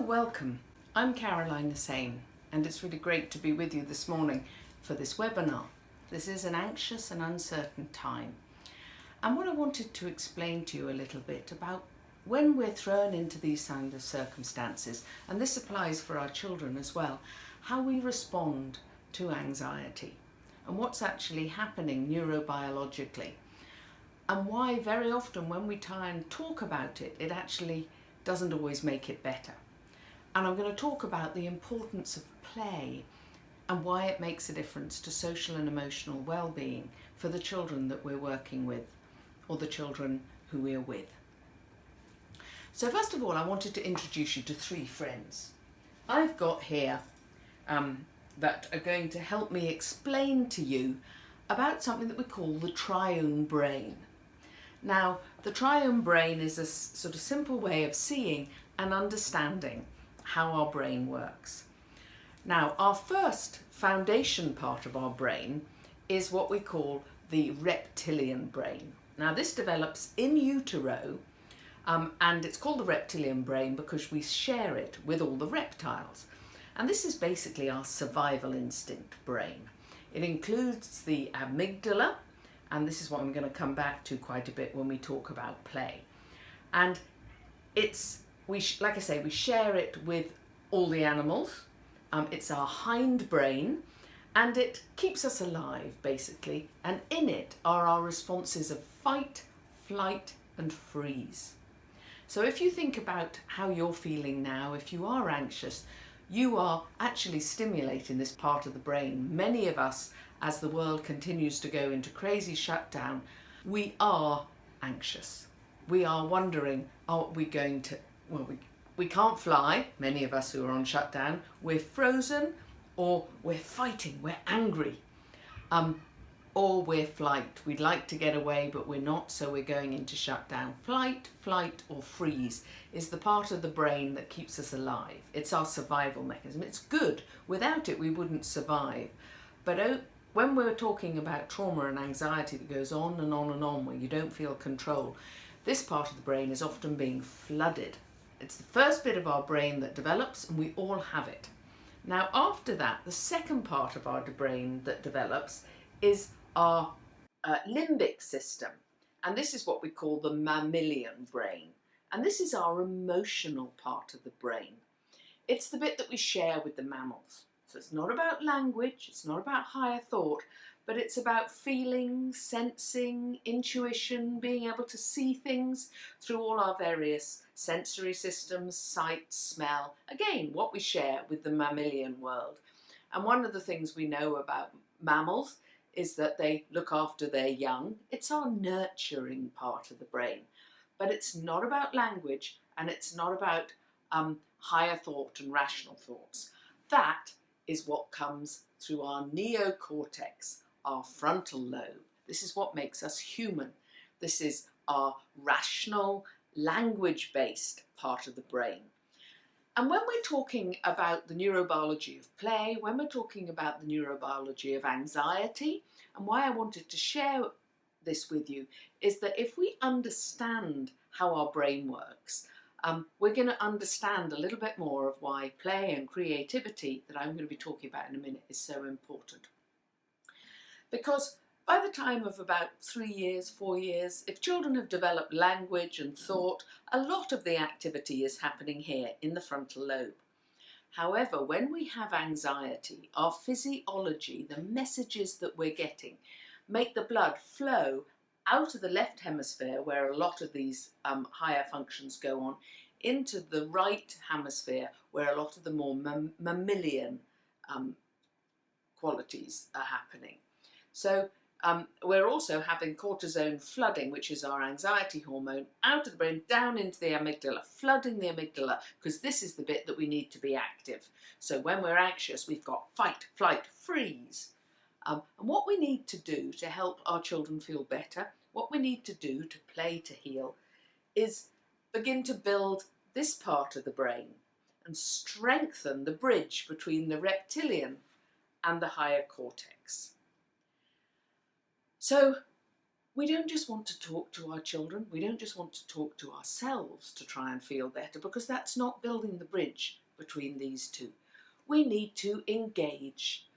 welcome. I'm Caroline the Same, and it's really great to be with you this morning for this webinar. This is an anxious and uncertain time. And what I wanted to explain to you a little bit about when we're thrown into these kind of circumstances, and this applies for our children as well, how we respond to anxiety and what's actually happening neurobiologically, and why very often when we try and talk about it, it actually doesn't always make it better. And I'm going to talk about the importance of play and why it makes a difference to social and emotional well-being for the children that we're working with, or the children who we're with. So first of all, I wanted to introduce you to three friends I've got here that are going to help me explain to you about something that we call the Triune Brain. Now, the Triune Brain is a sort of simple way of seeing and understanding how our brain works. Now, our first foundation part of our brain is what we call the reptilian brain. Now, this develops in utero, and it's called the reptilian brain because we share it with all the reptiles. And this is basically our survival instinct brain. It includes the amygdala, and this is what I'm going to come back to quite a bit when we talk about play. And like I say, we share it with all the animals. It's our hind brain, and it keeps us alive, basically. And in it are our responses of fight, flight, and freeze. So if you think about how you're feeling now, if you are anxious, you are actually stimulating this part of the brain. Many of us, as the world continues to go into crazy shutdown, we are anxious. We are wondering, are we going to, we can't fly, many of us who are on shutdown, we're frozen, or we're fighting, we're angry, or we're flight. We'd like to get away, but we're not, so we're going into shutdown. Flight, flight, or freeze is the part of the brain that keeps us alive. It's our survival mechanism. It's good. Without it, we wouldn't survive. But when we're talking about trauma and anxiety that goes on and on and on, where you don't feel control, this part of the brain is often being flooded. It's the first bit of our brain that develops, and we all have it. Now, after that, the second part of our brain that develops is our limbic system. And this is what we call the mammalian brain. And this is our emotional part of the brain. It's the bit that we share with the mammals. So it's not about language, it's not about higher thought, but it's about feeling, sensing, intuition, being able to see things through all our various sensory systems, sight, smell. Again, what we share with the mammalian world. And one of the things we know about mammals is that they look after their young. It's our nurturing part of the brain. But it's not about language, and it's not about higher thought and rational thoughts. That is what comes through our neocortex, our frontal lobe. This is what makes us human. This is our rational, language-based part of the brain. And when we're talking about the neurobiology of play, when we're talking about the neurobiology of anxiety, and why I wanted to share this with you, is that if we understand how our brain works, we're going to understand a little bit more of why play and creativity, that I'm going to be talking about in a minute, is so important. Because by the time of about 3 years, 4 years, if children have developed language and thought, a lot of the activity is happening here in the frontal lobe. However, when we have anxiety, our physiology, the messages that we're getting, make the blood flow out of the left hemisphere, where a lot of these higher functions go on, into the right hemisphere, where a lot of the more mammalian qualities are happening. So we're also having cortisone flooding, which is our anxiety hormone, out of the brain, down into the amygdala, flooding the amygdala, because this is the bit that we need to be active. So when we're anxious, we've got fight, flight, freeze. And what we need to do to help our children feel better, what we need to do to play to heal, is begin to build this part of the brain and strengthen the bridge between the reptilian and the higher cortex. So We don't just want to talk to our children, we don't just want to talk to ourselves to try and feel better, because that's not building the bridge between these two. We need to engage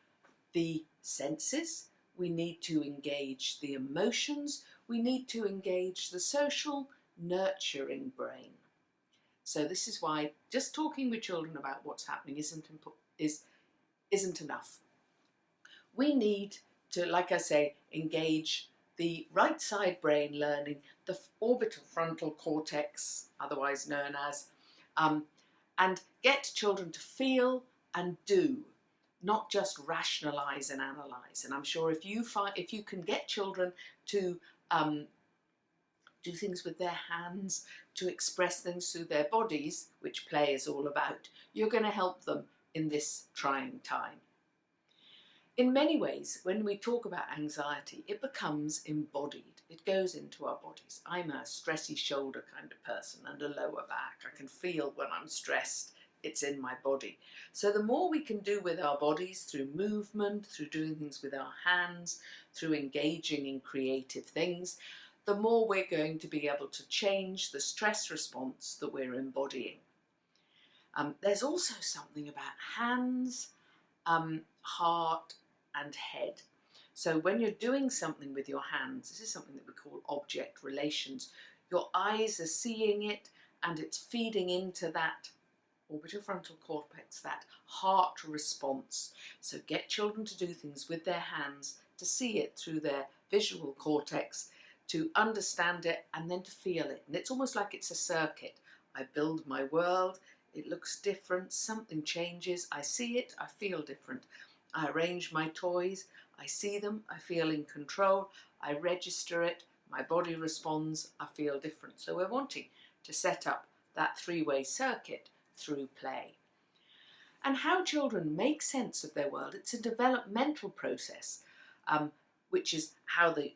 the senses, we need to engage the emotions, we need to engage the social, nurturing brain. So this is why just talking with children about what's happening isn't enough. We need to, like I say, engage the right side brain learning, the orbital frontal cortex, otherwise known as, and get children to feel and do, not just rationalize and analyze. And I'm sure if you can get children to do things with their hands, to express things through their bodies, which play is all about, you're going to help them in this trying time. In many ways, when we talk about anxiety, it becomes embodied. It goes into our bodies. I'm a stressy shoulder kind of person and a lower back. I can feel when I'm stressed, it's in my body. So the more we can do with our bodies through movement, through doing things with our hands, through engaging in creative things, the more we're going to be able to change the stress response that we're embodying. There's also something about hands, heart and head. So when you're doing something with your hands, this is something that we call object relations. Your eyes are seeing it and it's feeding into that orbitofrontal cortex, that heart response. So get children to do things with their hands, to see it through their visual cortex, to understand it and then to feel it. And it's almost like it's a circuit. I build my world, it looks different, something changes, I see it, I feel different. I arrange my toys, I see them, I feel in control, I register it, my body responds, I feel different. So we're wanting to set up that three-way circuit through play. And how children make sense of their world, it's a developmental process, which is how the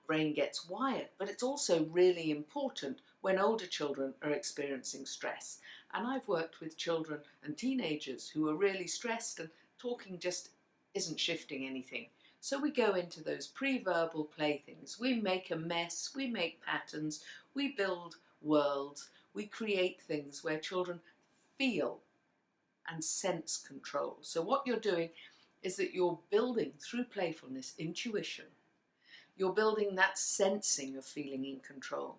brain gets wired, but it's also really important when older children are experiencing stress. And I've worked with children and teenagers who are really stressed and talking just isn't shifting anything. So we go into those pre-verbal playthings. We make a mess, we make patterns, we build worlds, we create things where children feel and sense control. So what you're doing is that you're building, through playfulness, intuition. You're building that sensing of feeling in control.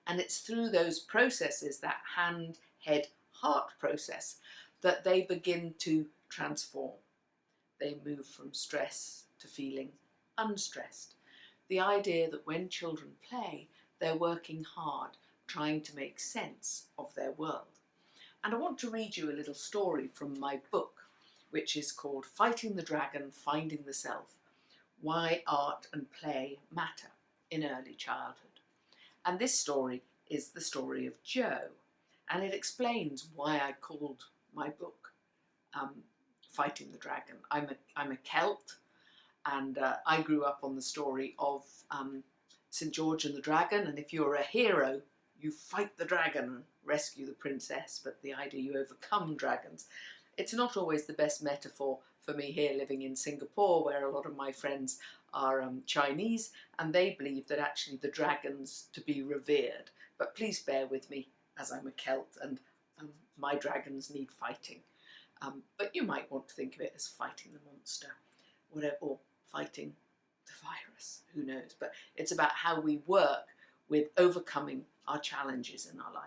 And it's through those processes, that hand, head, heart process, that they begin to transform. They move from stress to feeling unstressed. The idea that when children play, they're working hard, trying to make sense of their world. And I want to read you a little story from my book, which is called Fighting the Dragon, Finding the Self, Why Art and Play Matter in Early Childhood. And this story is the story of Joe, and it explains why I called my book Fighting the Dragon. I'm a Celt, and I grew up on the story of St. George and the Dragon, and if you're a hero, you fight the dragon and rescue the princess, but the idea you overcome dragons. It's not always the best metaphor for me here living in Singapore, where a lot of my friends are Chinese, and they believe that actually the dragon's to be revered. But please bear with me, as I'm a Celt, and my dragons need fighting. But you might want to think of it as fighting the monster, whatever, or fighting the virus, who knows. But it's about how we work with overcoming our challenges in our life.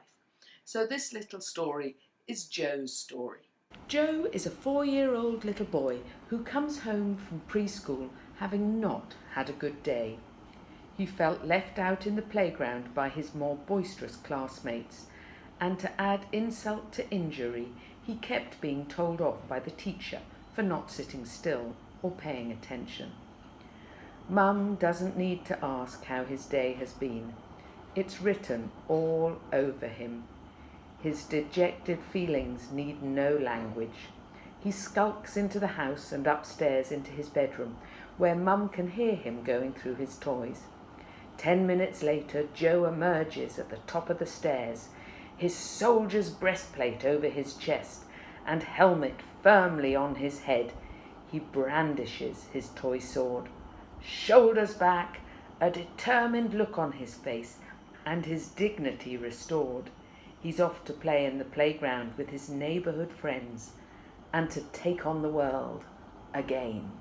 So this little story is Joe's story. Joe is a 4-year-old little boy who comes home from preschool having not had a good day. He felt left out in the playground by his more boisterous classmates, and to add insult to injury, he kept being told off by the teacher for not sitting still or paying attention. Mum doesn't need to ask how his day has been. It's written all over him. His dejected feelings need no language. He skulks into the house and upstairs into his bedroom, where Mum can hear him going through his toys. 10 minutes later, Joe emerges at the top of the stairs, his soldier's breastplate over his chest and helmet firmly on his head. He brandishes his toy sword. Shoulders back a determined look on his face, and his dignity restored. He's off to play in the playground with his neighbourhood friends and to take on the world again.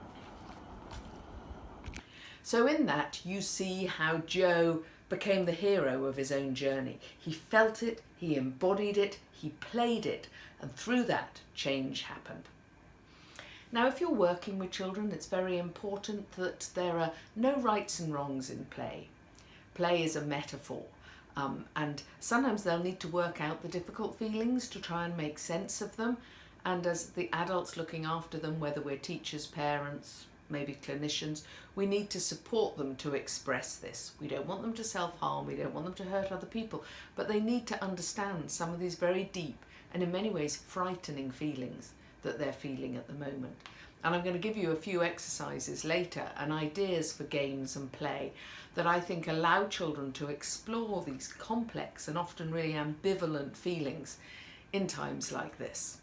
So in that, you see how Joe became the hero of his own journey. He felt it, he embodied it, he played it, and through that, change happened. Now, if you're working with children, it's very important that there are no rights and wrongs in play. Play is a metaphor, and sometimes they'll need to work out the difficult feelings to try and make sense of them. And as the adults looking after them, whether we're teachers, parents, maybe clinicians, we need to support them to express this. We don't want them to self-harm, we don't want them to hurt other people, but they need to understand some of these very deep and in many ways frightening feelings that they're feeling at the moment. And I'm going to give you a few exercises later and ideas for games and play that I think allow children to explore these complex and often really ambivalent feelings in times like this.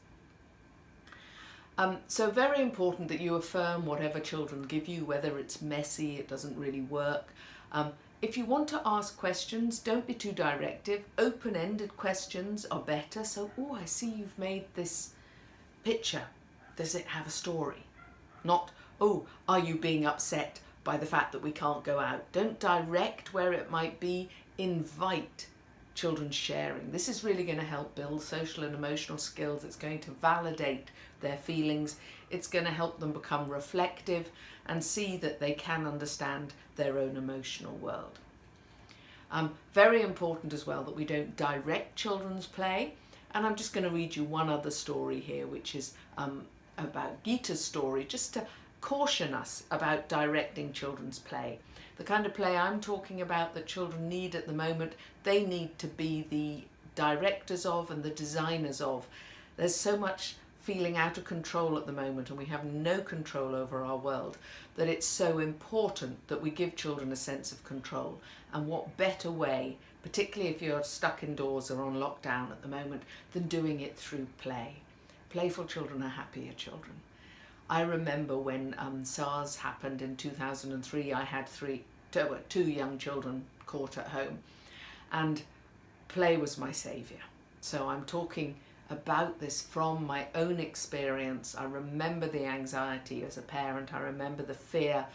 So very important that you affirm whatever children give you, whether it's messy, it doesn't really work. If you want to ask questions, don't be too directive. Open-ended questions are better. So, oh, I see you've made this picture. Does it have a story? Not, oh, are you being upset by the fact that we can't go out? Don't direct where it might be. Invite children sharing. This is really going to help build social and emotional skills. It's going to validate their feelings. It's going to help them become reflective and see that they can understand their own emotional world. Very important as well that we don't direct children's play. And I'm just going to read you one other story here, which is about Geeta Story, just to caution us about directing children's play. The kind of play I'm talking about that children need at the moment, they need to be the directors of and the designers of. There's so much feeling out of control at the moment and we have no control over our world that it's so important that we give children a sense of control. And what better way, particularly if you're stuck indoors or on lockdown at the moment, than doing it through play. Playful children are happier children. I remember when SARS happened in 2003, I had two young children caught at home and play was my saviour. So I'm talking about this from my own experience. I remember the anxiety as a parent, I remember the fear,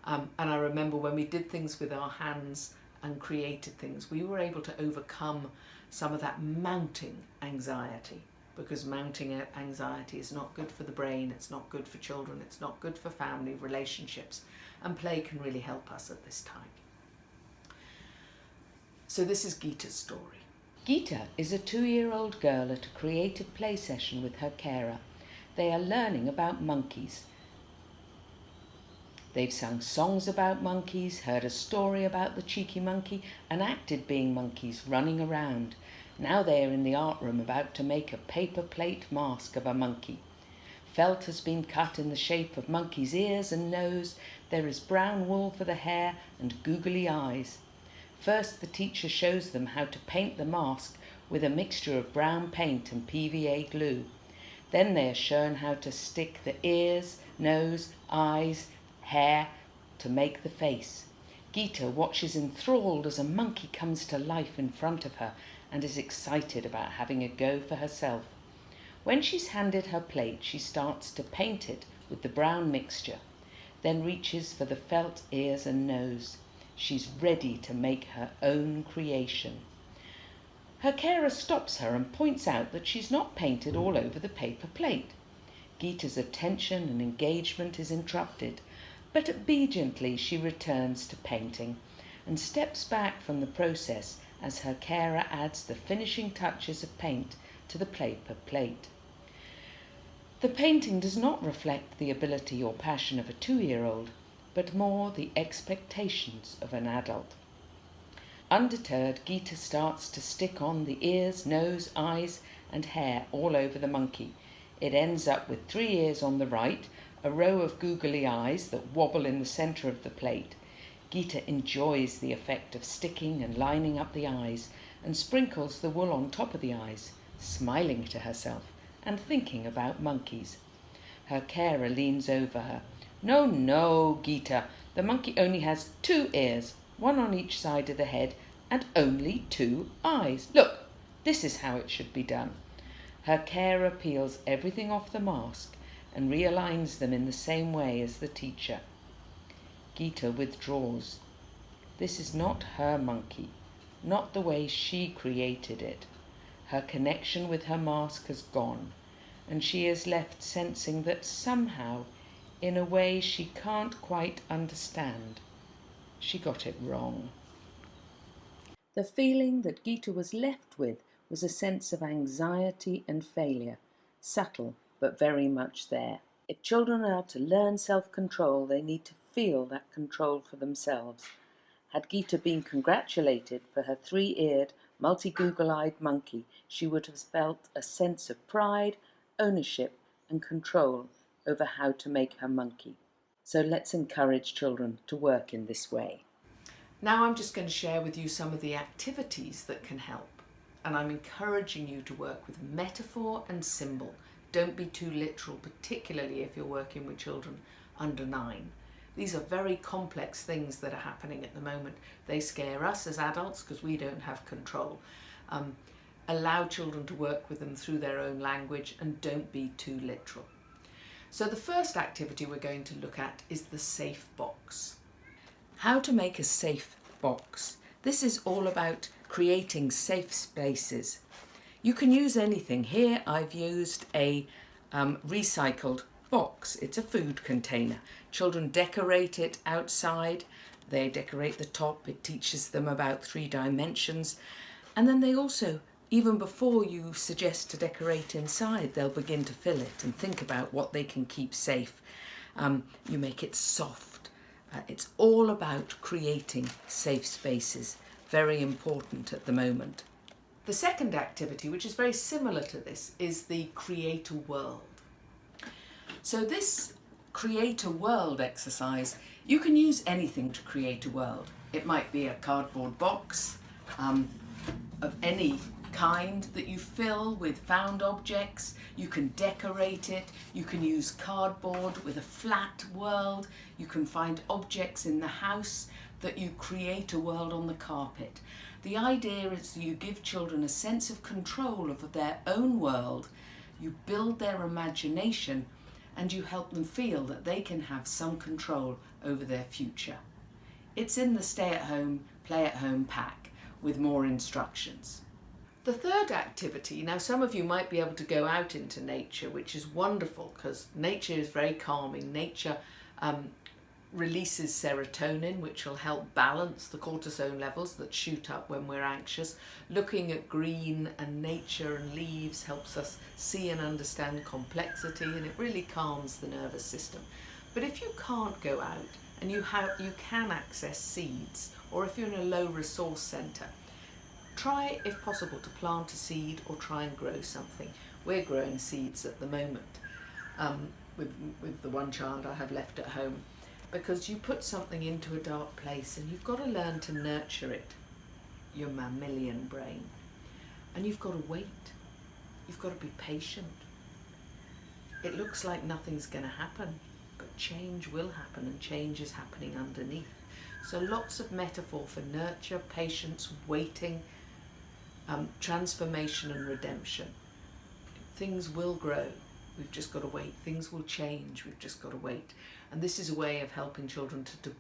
and I remember when we did things with our hands and created things, we were able to overcome some of that mounting anxiety. Because mounting anxiety is not good for the brain, it's not good for children, it's not good for family relationships, and play can really help us at this time. So this is Geeta's story. Geeta is a 2-year-old girl at a creative play session with her carer. They are learning about monkeys. They've sung songs about monkeys, heard a story about the cheeky monkey, and acted being monkeys running around. Now they are in the art room about to make a paper plate mask of a monkey. Felt has been cut in the shape of monkey's ears and nose. There is brown wool for the hair and googly eyes. First the teacher shows them how to paint the mask with a mixture of brown paint and PVA glue. Then they are shown how to stick the ears, nose, eyes, hair to make the face. Geeta watches enthralled as a monkey comes to life in front of her and is excited about having a go for herself. When she's handed her plate, she starts to paint it with the brown mixture, then reaches for the felt ears and nose. She's ready to make her own creation. Her carer stops her and points out that she's not painted all over the paper plate. Geeta's attention and engagement is interrupted, but obediently she returns to painting and steps back from the process as her carer adds the finishing touches of paint to the paper plate. The painting does not reflect the ability or passion of a 2-year-old, but more the expectations of an adult. Undeterred, Geeta starts to stick on the ears, nose, eyes and hair all over the monkey. It ends up with 3 ears on the right, a row of googly eyes that wobble in the centre of the plate. Geeta enjoys the effect of sticking and lining up the eyes and sprinkles the wool on top of the eyes, smiling to herself and thinking about monkeys. Her carer leans over her. No, no, Geeta, The monkey only has 2 ears, one on each side of the head, and only 2 eyes. Look, this is how it should be done. Her carer peels everything off the mask and realigns them in the same way as the teacher. Geeta withdraws. This is not her monkey, not the way she created it. Her connection with her mask has gone, and she is left sensing that somehow, in a way she can't quite understand, she got it wrong. The feeling that Geeta was left with was a sense of anxiety and failure, subtle but very much there. If children are to learn self-control, they need to feel that control for themselves. Had Geeta been congratulated for her 3-eared, multi-Google-eyed monkey, she would have felt a sense of pride, ownership and control over how to make her monkey. So let's encourage children to work in this way. Now I'm just going to share with you some of the activities that can help. And I'm encouraging you to work with metaphor and symbol. Don't be too literal, particularly if you're working with children under 9. These are very complex things that are happening at the moment. They scare us as adults because we don't have control. Allow children to work with them through their own language and don't be too literal. So the first activity we're going to look at is the safe box. How to make a safe box. This is all about creating safe spaces. You can use anything. Here I've used a recycled box. It's a food container. Children decorate it outside. They decorate the top. It teaches them about 3 dimensions. And then they also, even before you suggest to decorate inside, they'll begin to fill it and think about what they can keep safe. You make it soft. It's all about creating safe spaces. Very important at the moment. The second activity, which is very similar to this, is the create a world. So this create a world exercise, you can use anything to create a world. It might be a cardboard box of any kind that you fill with found objects. You can decorate it. You can use cardboard with a flat world. You can find objects in the house that you create a world on the carpet. The idea is that you give children a sense of control of their own world. You build their imagination and you help them feel that they can have some control over their future. It's in the stay-at-home, play-at-home pack with more instructions. The third activity, now some of you might be able to go out into nature, which is wonderful because nature is very calming. Nature releases serotonin, which will help balance the cortisol levels that shoot up when we're anxious. Looking at green and nature and leaves helps us see and understand complexity, and it really calms the nervous system. But if you can't go out and you can access seeds, or if you're in a low resource centre, try, if possible, to plant a seed or try and grow something. We're growing seeds at the moment with the one child I have left at home, because you put something into a dark place and you've got to learn to nurture it, your mammalian brain. And you've got to wait. You've got to be patient. It looks like nothing's going to happen, but change will happen, and change is happening underneath. So lots of metaphor for nurture, patience, waiting, transformation and redemption. Things will grow. We've just got to wait. Things will change. We've just got to wait. And this is a way of helping children to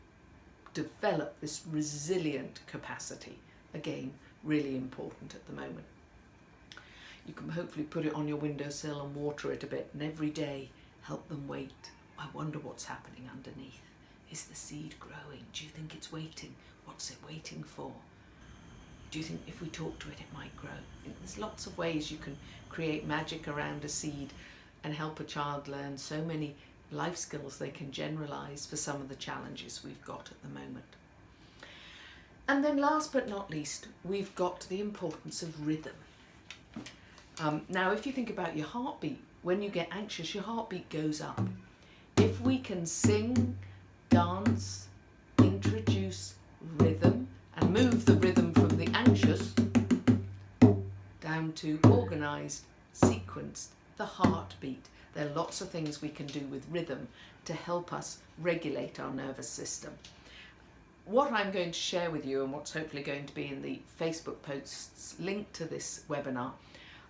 develop this resilient capacity. Again, really important at the moment. You can hopefully put it on your windowsill and water it a bit, and every day help them wait. I wonder what's happening underneath. Is the seed growing? Do you think it's waiting? What's it waiting for? Do you think if we talk to it, it might grow? There's lots of ways you can create magic around a seed and help a child learn so many life skills they can generalise for some of the challenges we've got at the moment. And then last but not least, we've got the importance of rhythm. Now, if you think about your heartbeat, when you get anxious, your heartbeat goes up. If we can sing, dance, introduce rhythm, and move the rhythm from the anxious down to organised, sequenced, the heartbeat, There are lots of things we can do with rhythm to help us regulate our nervous system. What I'm going to share with you, and what's hopefully going to be in the Facebook posts linked to this webinar,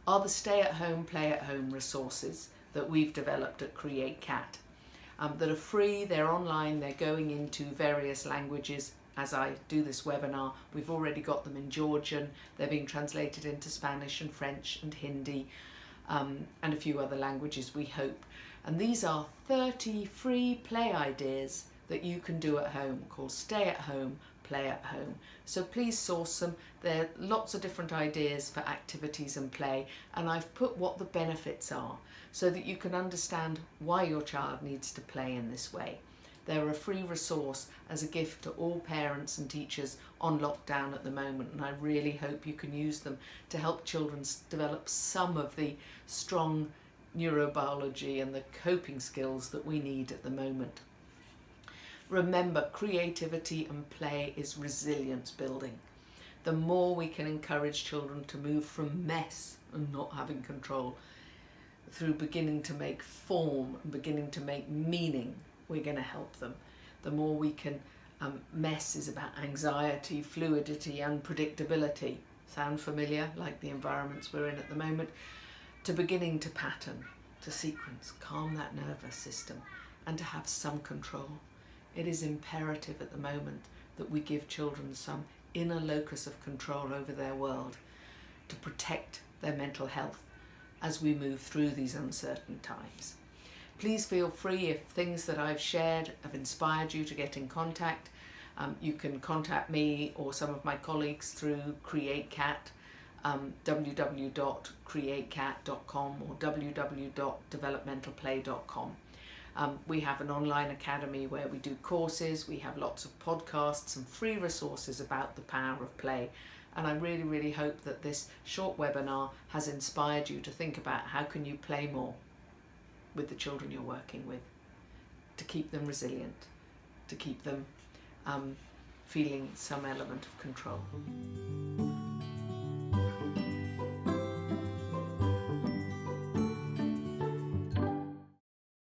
are the stay-at-home, play-at-home resources that we've developed at Create Cat, that are free, they're online, they're going into various languages. As I do this webinar, we've already got them in Georgian, they're being translated into Spanish and French and Hindi, and a few other languages, we hope. And these are 30 free play ideas that you can do at home, called Stay at Home, Play at Home. So please source them. There are lots of different ideas for activities and play, and I've put what the benefits are so that you can understand why your child needs to play in this way. They're a free resource as a gift to all parents and teachers on lockdown at the moment, and I really hope you can use them to help children develop some of the strong neurobiology and the coping skills that we need at the moment. Remember, creativity and play is resilience building. The more we can encourage children to move from mess and not having control through beginning to make form and beginning to make meaning, we're going to help them. The more we can, mess is about anxiety, fluidity, unpredictability. Sound familiar? Like the environments we're in at the moment. To beginning to pattern, to sequence, calm that nervous system, and to have some control. It is imperative at the moment that we give children some inner locus of control over their world to protect their mental health as we move through these uncertain times. Please feel free, if things that I've shared have inspired you, to get in contact. You can contact me or some of my colleagues through Create Cat, www.createcat.com or www.developmentalplay.com. We have an online academy where we do courses, we have lots of podcasts and free resources about the power of play. And I really, really hope that this short webinar has inspired you to think about how can you play more with the children you're working with, to keep them resilient, to keep them feeling some element of control.